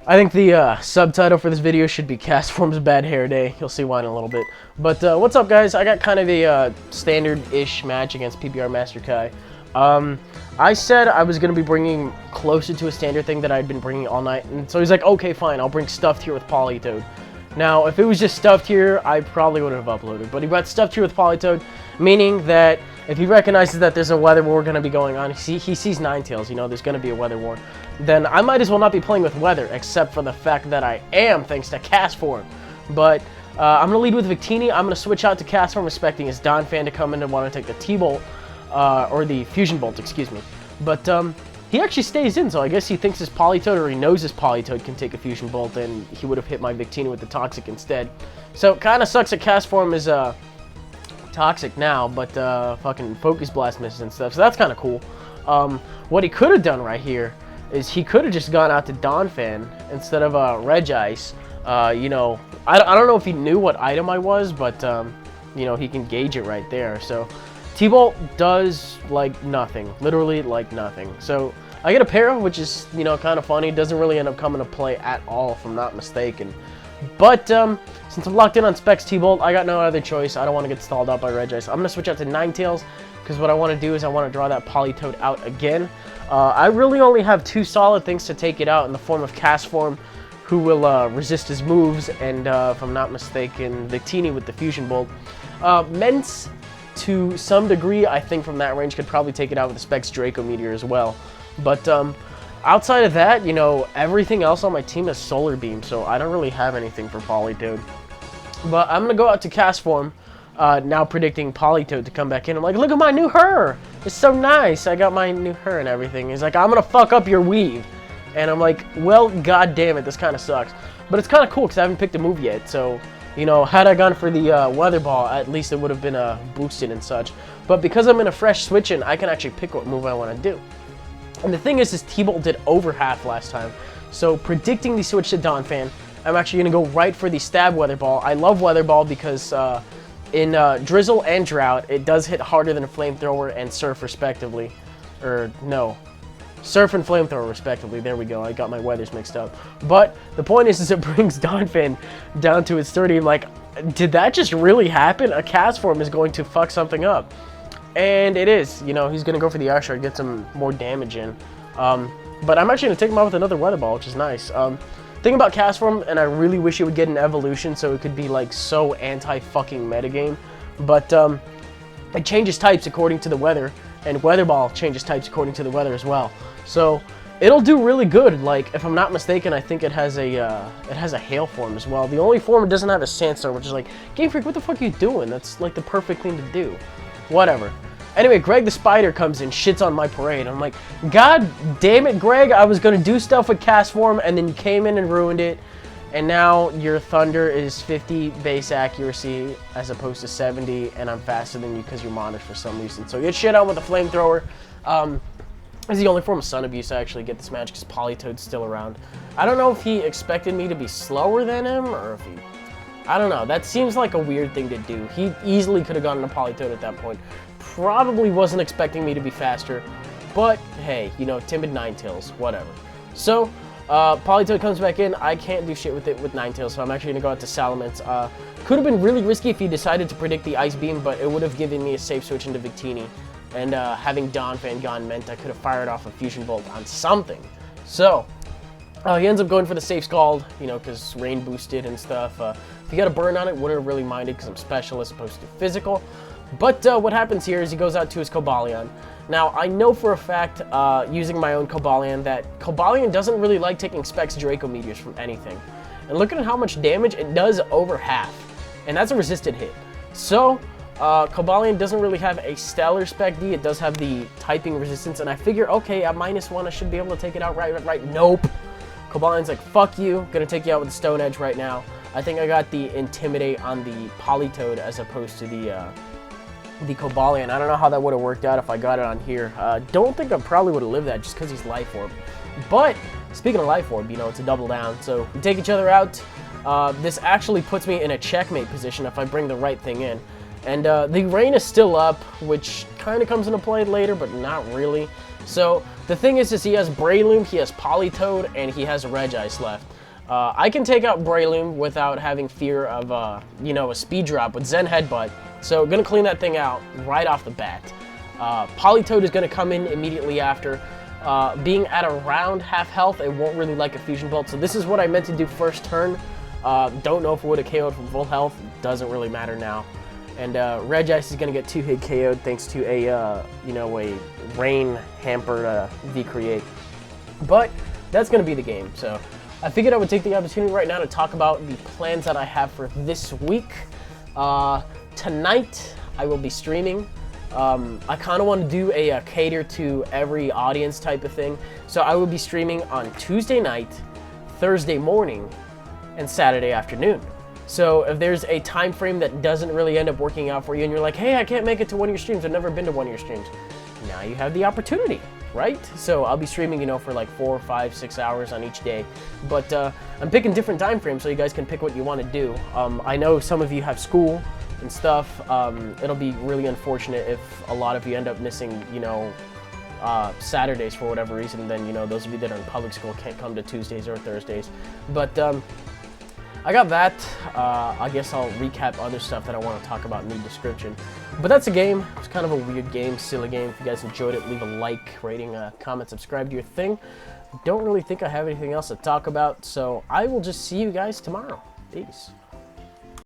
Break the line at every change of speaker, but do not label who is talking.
I think the subtitle for this video should be Cast Form's Bad Hair Day. You'll see why in a little bit. But what's up, guys? I got kind of a standard-ish match against PBRMasterKai. I said I was going to be bringing closer to a standard thing that I'd been bringing all night. And so he's like, okay, fine, I'll bring Stuffed here with Polytoad. Now, if it was just Stuffed here, I probably would have uploaded. But he got Stuffed here with Polytoad, meaning that if he recognizes that there's a weather war going to be going on, he sees Ninetales, you know, there's going to be a weather war, then I might as well not be playing with weather, except for the fact that I am, thanks to Cast Form. But I'm going to lead with Victini. I'm going to switch out to Cast Form, expecting his Don fan to come in and want to take the T-Bolt, or the Fusion Bolt, excuse me. But he actually stays in, so I guess he thinks his Polytoad, or he knows his Polytoad can take a Fusion Bolt, and he would have hit my Victini with the Toxic instead. So it kind of sucks that Cast Form is Toxic now, but fucking Focus Blast misses and stuff, so that's kind of cool. What he could have done right here is he could have just gone out to Donphan instead of Regice. You know, I don't know if he knew what item I was, but you know, he can gauge it right there. So T-Bolt does like nothing, literally like nothing. So I get a pair, which is, you know, kind of funny. Doesn't really end up coming to play at all, if I'm not mistaken. But since I'm locked in on Specs T-Bolt, I got no other choice. I don't want to get stalled out by Regice. I'm going to switch out to Ninetales, because what I want to do is I want to draw that Polytoad out again. I really only have two solid things to take it out in the form of Cast Form, who will resist his moves, and if I'm not mistaken, Victini with the Fusion Bolt. Mence, to some degree, I think from that range, could probably take it out with the Specs Draco Meteor as well. But outside of that, you know, everything else on my team is Solar Beam, so I don't really have anything for Polytoad. But I'm going to go out to Cast Form, now predicting Polytoad to come back in. I'm like, look at my new Her! It's so nice! I got my new Her and everything. He's like, I'm going to fuck up your weave. And I'm like, well, god damn it, this kind of sucks. But it's kind of cool, because I haven't picked a move yet, so, you know, had I gone for the Weather Ball, at least it would have been boosted and such. But because I'm in a fresh switch-in, I can actually pick what move I want to do. And the thing is T-Bolt did over half last time. So predicting the switch to Donphan, I'm actually going to go right for the Stab Weather Ball. I love Weather Ball because in Drizzle and Drought, it does hit harder than a Flamethrower and Surf respectively. Or, no. Surf and Flamethrower respectively. There we go. I got my weathers mixed up. But the point is it brings Donphan down to its 30. Like, did that just really happen? A Cast Form is going to fuck something up. And it is, you know, he's going to go for the Usher, get some more damage in. But I'm actually going to take him out with another Weather Ball, which is nice. Thing about Cast Form, and I really wish it would get an evolution so it could be, like, so anti-fucking metagame. But it changes types according to the weather, and Weather Ball changes types according to the weather as well. So it'll do really good. Like, if I'm not mistaken, I think it has a Hail form as well. The only form it doesn't have is Sandstorm, which is like, Game Freak, what the fuck are you doing? That's, like, the perfect thing to do. Whatever. Anyway, Greg the Spider comes in, shits on my parade. I'm like, god damn it, Greg, I was going to do stuff with Cast Form, and then you came in and ruined it. And now your Thunder is 50 base accuracy as opposed to 70, and I'm faster than you because you're modded for some reason. So get shit on with a Flamethrower. This is the only form of Sun Abuse I actually get this match because Polytoad's still around. I don't know if he expected me to be slower than him, or if he... I don't know. That seems like a weird thing to do. He easily could have gone into Polytoad at that point. Probably wasn't expecting me to be faster. But, hey, you know, timid Ninetales, whatever. So, Polytoad comes back in. I can't do shit with it with Ninetales, so I'm actually going to go out to Salamence. Could have been really risky if he decided to predict the Ice Beam, but it would have given me a safe switch into Victini. And having Donphan gone meant I could have fired off a Fusion Bolt on something. So, he ends up going for the Safe Scald, you know, because rain boosted and stuff. If he got a burn on it, wouldn't have really minded because I'm special as opposed to physical. But what happens here is he goes out to his Cobalion. Now, I know for a fact, using my own Cobalion, that Cobalion doesn't really like taking Specs Draco Meteors from anything. And look at how much damage it does, over half. And that's a resisted hit. So, Cobalion doesn't really have a stellar Spec D. It does have the typing resistance. And I figure, okay, at -1, I should be able to take it out right. Nope. Cobalion's like, fuck you. Gonna take you out with the Stone Edge right now. I think I got the Intimidate on the Polytoad as opposed to the Cobalion. I don't know how that would have worked out if I got it on here. Don't think I probably would have lived that just because he's Life Orb. But, speaking of Life Orb, you know, it's a double down. So, we take each other out. This actually puts me in a checkmate position if I bring the right thing in. And the rain is still up, which kind of comes into play later, but not really. So the thing is he has Breloom, he has Politoed, and he has Regice left. I can take out Breloom without having fear of, you know, a speed drop with Zen Headbutt. So gonna clean that thing out right off the bat. Politoed is gonna come in immediately after. Being at around half health, it won't really like a Fusion Bolt. So this is what I meant to do first turn. Don't know if it would have KO'd from full health. Doesn't really matter now. And Regice is gonna get 2-hit KO'd thanks to a, you know, a rain hampered V-Create. But that's gonna be the game. So I figured I would take the opportunity right now to talk about the plans that I have for this week. Tonight, I will be streaming. I kind of want to do a cater to every audience type of thing. So I will be streaming on Tuesday night, Thursday morning, and Saturday afternoon. So if there's a time frame that doesn't really end up working out for you and you're like, hey, I can't make it to one of your streams, I've never been to one of your streams, now you have the opportunity, right? So I'll be streaming, you know, for like 4, 5, 6 hours on each day. But I'm picking different time frames so you guys can pick what you want to do. I know some of you have school and stuff. It'll be really unfortunate if a lot of you end up missing, you know, Saturdays for whatever reason. Then, you know, those of you that are in public school can't come to Tuesdays or Thursdays. But I got that. I guess I'll recap other stuff that I want to talk about in the description. But that's a game. It's kind of a weird game, silly game. If you guys enjoyed it, leave a like, rating, comment, subscribe to your thing. Don't really think I have anything else to talk about, so I will just see you guys tomorrow. Peace.